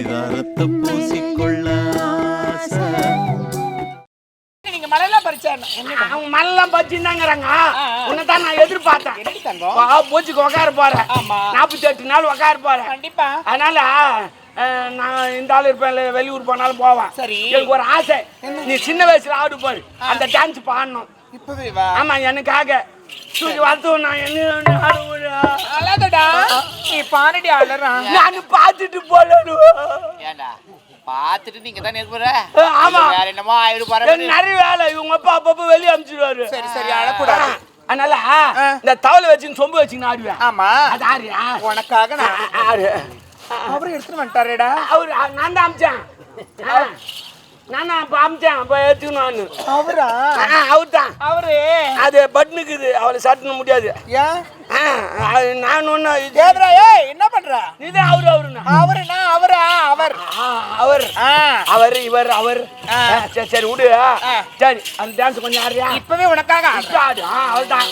பரிதாரத்தை பூசிக்கொள்ள நீங்க மலையெல்லாம் பறிச்சாங்க அவங்க மலையெல்லாம் பறிச்சுருந்தாங்கிறாங்க. உன்னைத்தான் நான் எதிர்பார்த்தேன். பூச்சிக்கு உக்கார போறேன். 48 நாள் உக்கார போறேன். கண்டிப்பா. அதனால நான் இந்த ஆள் இருப்பேன், வெளியூர் போனாலும் போவேன். சரி, எனக்கு ஒரு ஆசை. நீ சின்ன வயசுல ஆடு போய் அந்த டான்ஸ் பாடணும். இப்பவே வா. ஆமா, எனக்காக தூக்கி வளர்த்து நான் என்ன ஆடுடா. நீ பாரடி ஆடுறா. நான் பார்த்துட்டு போலடா. பாத்துட்டு நீங்க தான் நிற்பற. ஆமா, வேற என்னமோ ஆயிடு பாரு. நிறைய வேலை. இவங்க அப்பா அப்பப்ப வெளியே அனுப்பிச்சிடுவாரு. சரி சரி, அழக்கூடாது. அதனால இந்த தவளை வச்சு சொம்பு வச்சு ஆடுவேன். ஆமா, அது ஆறியா உனக்காக நான் ஆடு. அவரு எடுத்துட்டு வந்துட்டாரேடா. அவரு நான் தான் அமிச்சேன். நானா அப்ப அமிச்சேன், அப்ப எடுத்துக்கணும். அவரா? அவர்தான். அவரு அது பட்னுக்குது, அவளை சட்டுன முடியாது. நான் ஒண்ணு என்ன பண்ற? இதுதான் அவரு. அவருன்னா அவருனா அவரா? அவர் அவர் அவர் இவர் அவர். சரி சரி விடு. சரி, அந்த டான்ஸ் கொஞ்சம் ஆடுறியா? இப்பவே உனக்காக ஆடு. அவள்தான்.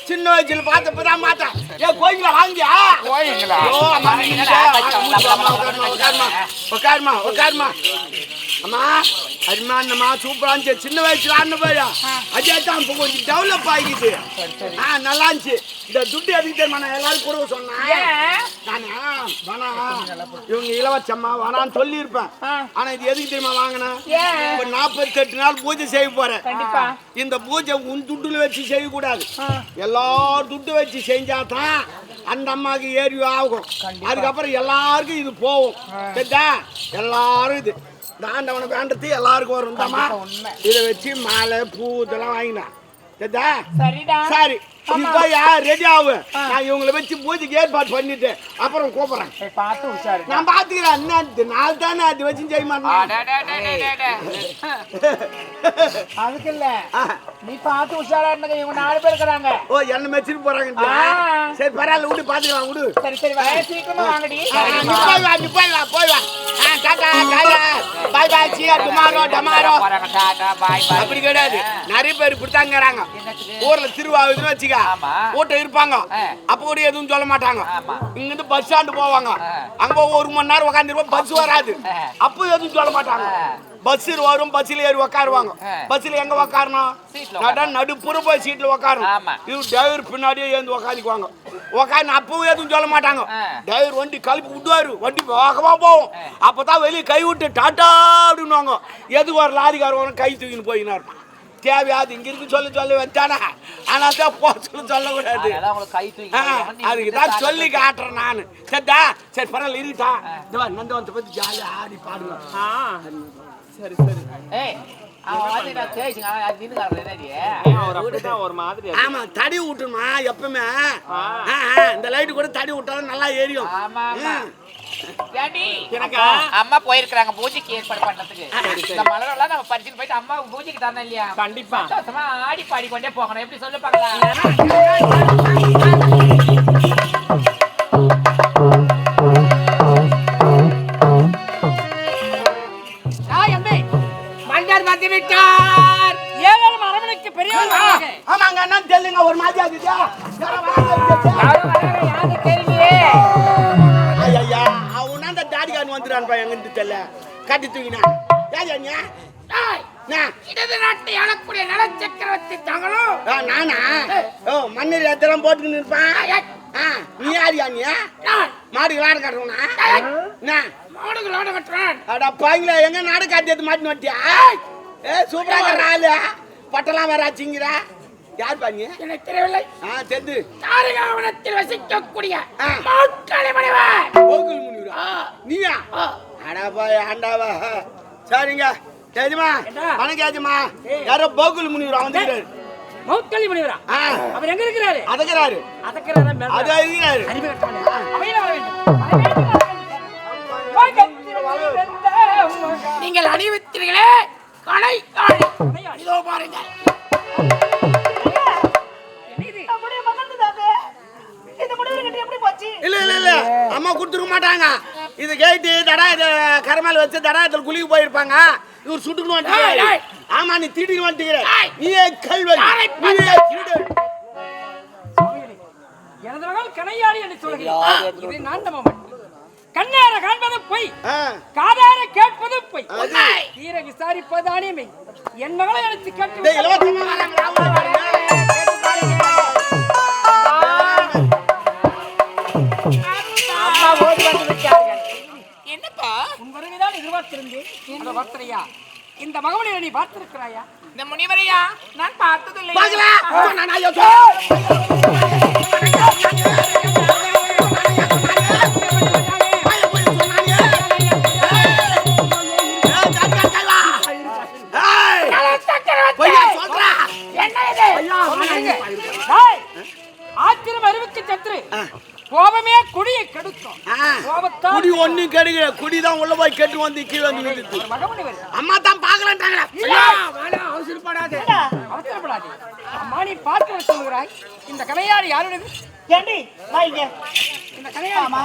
சின்ன வயசுல பார்த்தப்பதான் மாட்டேன். ஏன் கோயில வாங்கியா? உட்காருமா உட்காருமா. அம்மா அருமானம்மா, சூப்பரா இருந்துச்சு. சின்ன வயசுல ஆடின போயா அதே தான் இப்போ கொஞ்சம் டெவலப் ஆகிக்குது. நல்லா இருந்துச்சு. இந்த துட்டு எதுக்கு தெரியுமா நான் எல்லாரும் கொடுக்க சொன்னேன். இவங்க இளவச்சம்மா வேணான்னு சொல்லியிருப்பேன். ஆனா இது எதுக்கு தெரியுமா வாங்கினேன்? 48 நாள் பூஜை செய்ய போறேன். இந்த பூஜை உன் துட்டுல வச்சு செய்யக்கூடாது. எல்லாரும் துட்டு வச்சு செஞ்சாதான் அந்த அம்மாவுக்கு ஏறி ஆகும். அதுக்கப்புறம் எல்லாருக்கும் இது போகும். எல்லாரும் இது ஆண்டவனை வேண்டது எல்லாருக்கும் வரும். இதை வச்சு மாலை பூ இதெல்லாம் வாங்கினேன். சரி, இப்ப ரெடி ஆகு. நான் இவங்களை வச்சு பூஜைக்கு ஏற்பாடு பண்ணிட்டு அப்புறம் கூப்பிடுறேன். நான் பாத்துக்கிறேன். என்ன நாள் தானே அது வச்சு செய்ய மாட்டேன். அதுக்கு இல்ல, நீ பார்த்து உஷாரா இருந்த. இவங்க 4 பேர் இருக்கிறாங்க. ஓ, என்ன மெச்சிட்டு போறாங்க. சரி பரவாயில்ல, விடு பாத்துக்கலாம் விடு. சரி சரி, சீக்கிரமா வாங்கடி. போய் வா போய் வா. டாடா டாடா bye bye. see you tomorrow tomorrow. அப்படி கிடையாது. நிறைய பேர் இப்படித்தாங்கிறாங்க. ஊர்ல திருவாவுதுன்னு வச்சுக்க, கூட்டம் இருப்பாங்க. அப்ப கூட எதுவும் சொல்ல மாட்டாங்க. இங்கிருந்து பஸ் ஸ்டாண்டு போவாங்க. அங்க 1 மணி நேரம் உட்காந்துருப்போம், பஸ் வராது. அப்ப எதுவும் சொல்ல மாட்டாங்க. பஸ் வரும், பஸ்ல ஏறி உட்காருவாங்க. பஸ்ல எங்க உட்காரணும்? நடுப்புற போய் சீட்ல உட்காரணும். இது டிரைவர் பின்னாடியே ஏந்து உட்காந்துக்குவாங்க. உட்காந்து அப்பவும் எதுவும் சொல்ல மாட்டாங்க. டிரைவர் வண்டி கழுப்பி விட்டுவாரு, வண்டி வேகமா போகும். அப்பதான் வெளியே கை விட்டு டாட்டா அப்படின்னுவாங்க. எதுக்கு ஒரு லாரிக்காரவங்க கை தூக்கின்னு போயினார். தேவையாது இங்க இருக்கு சொல்ல வச்சானா. ஆனா தான் போ சொல்லக்கூடாது. அதுக்கு தான் சொல்லி காட்டுறேன் நானு. சரிதா? சரி பரவாயில்ல இருக்கா. நந்தவனத்தை பத்தி ஜாலியா ஆடி பாடுங்க. சரி சரி. ஆமா, தடி விட்டுமா எப்பவுமே. இந்த லைட்டு கூட தடி விட்டாலும் நல்லா எரியும். அம்மா போயிருக்காங்க பூஜைக்கு ஏற்பாடு பண்றதுக்கு. இந்த மலரெல்லாம் நம்ம பறிச்சுட்டு போயிட்டு அம்மா பூஜைக்கு தரணும் இல்லையா? கண்டிப்பா ஆடி பாடி கொண்டே போகணும். எப்படி சொல்லு பாக்கலாம். விட்டார். 7 அரமனைக்கு பெரியவங்க. ஆமாங்க, என்ன தெரியலங்க, ஒரு மாதிரி ஆகுதா? யாரு தெரியலையே. ஐயா, அவன் அந்த தாடிகாரன் வந்துறான்பா. எங்க தெரியல, கட்டி தூக்கினா. யாருங்க? இடது நாட்டை ஆளக்கூடிய நல சக்கரவர்த்தி தாங்களோ? நானா? ஓ, மண்ணில் எத்தெல்லாம் போட்டுக்கின்னு இருப்பான். நீ யாரியா? நீ மாடுகள் ஆடு கட்டுறா? மாடுகள் ஆடு கட்டுறான். அடா பாங்களா, எங்க நாடு காட்டியது மாட்டின்னு வட்டியா? சூப்பரா ஆளு பட்டெல்லாம் வராச்சிங்கிறா. யார் பாங்க எனக்கு தெரியவில்லை. தெரிந்து தாரகாவனத்தில் வசிக்கக்கூடிய மௌட்கலை முனிவர். கோகுல் முனிவரா நீயா அடாபா ஆண்டாவா சரிங்க கேஜமா வணக்கம் கேஜமா யாரோ கோகுல் முனிவரா வந்துட்டாரு மௌட்கலை முனிவரா அவர் எங்க இருக்கிறாரு அதக்கறாரு மேல அது இருக்கிறாரு அறிவு கட்டவனே அவையில வர வேண்டும் நீங்கள் அணிவித்தீர்களே கலை காணி இதோ பாருங்க. இல்ல அம்மா கொடுத்துக்க மாட்டாங்க இது கேட்டு தடா இது கரமேல வச்சு தடாயத்தில் குளிக்க போயிருப்பாங்க இவர் சுட்டுக்கணும் வந்துட்டீங்க ஆமா நீ திருடின்னு வந்துட்டீங்க நீயே கல்வன் நீயே திருடன் எனது மகள் கனையாளி என்று சொல்கிறேன் இது நான் நம்ப கண்ணார காண்பது பொய் காதார கேட்பது பொய் தீர விசாரிப்பதானே மெய் என் மகளை அழைத்து கேட்டு என்னப்பா உன் வருகைதான் எதிர்பார்த்திருந்தேன் வார்த்தையா இந்த மகவனை நீ பார்த்திருக்கிறாயா இந்த முனிவரையா நான் பார்த்ததில்லை. ஆத்திரம் அறிவுக்கு சற்று கோபமே குடியை கெடுக்கும் குடி ஒண்ணு கெடுக்கிற குடிதான் உள்ள போய் கெட்டு வந்து கீழே வந்து அம்மா தான் பாக்கலன்றாங்க அவசரப்படாதே அம்மா நீ பார்க்க சொல்லுகிறாய் இந்த கதையாடு யாருடையது ஏண்டி வாங்க இந்த கதையாமா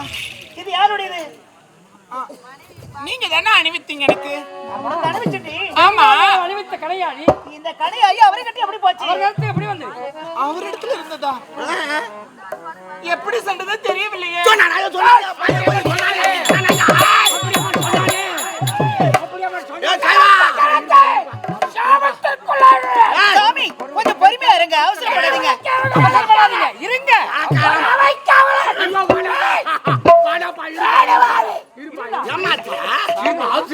இது யாருடையது நீங்க தானே அணிவித்தீங்க எனக்கு. அனுப்பிச்சுட்டி ஆமா அணிவித்த கதையாடி இந்த கடையாயி அவரை கட்டி எப்படி போச்சு அவர்களுக்கு எப்படி வந்து அவர் இடத்துல இருந்ததா எப்படி சென்றதோ தெரியவில்லையே. சாமி கொஞ்சம் பொறுமையா இருங்க அவசரப்படாதீங்க இருங்க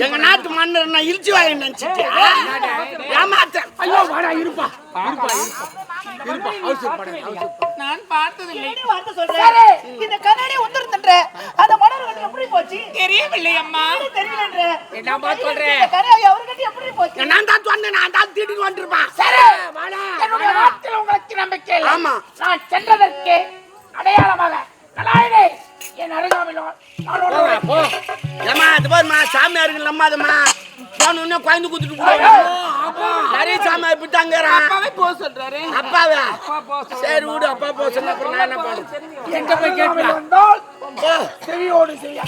எங்க நாட்டு மன்னர் நான் இழிச்சு வாங்க நினைச்சிட்டு ஏமாத்த இருப்பா நான் பார்த்ததில்லை. வார்த்தை சொல்றேன் இந்த கண்ணாடி உந்திருந்தன்ற அந்த மலர் கட்டி எப்படி போச்சு தெரியவில்லை அம்மா. தெரியலன்ற என்ன சொல்றேன் இந்த கண்ணாடி அவர் கட்டி எப்படி போச்சு நான் தான் சொன்னேன் நான் தான் தீட்டிட்டு வந்துருப்பான் என்னுடைய வார்த்தையில் உங்களுக்கு நம்பிக்கை இல்லை. ஆமா நான் சென்றதற்கு அடையாளமாக கலாயிலே என் அருகாமையிலோ ஏமா அது பாருமா சாமியாருக்கு நம்பாதம்மா போன குழந்தை குத்துட்டு நிறைய சாமியார் போயிட்டாங்க அப்பாவே போக சொல்றாரு. அப்பாவே சரி விடு அப்பா போக சொன்ன அப்புறம் நான் என்ன பண்ணுறேன் எங்க போய் கேட்கலாம் செவியோடு செய்ய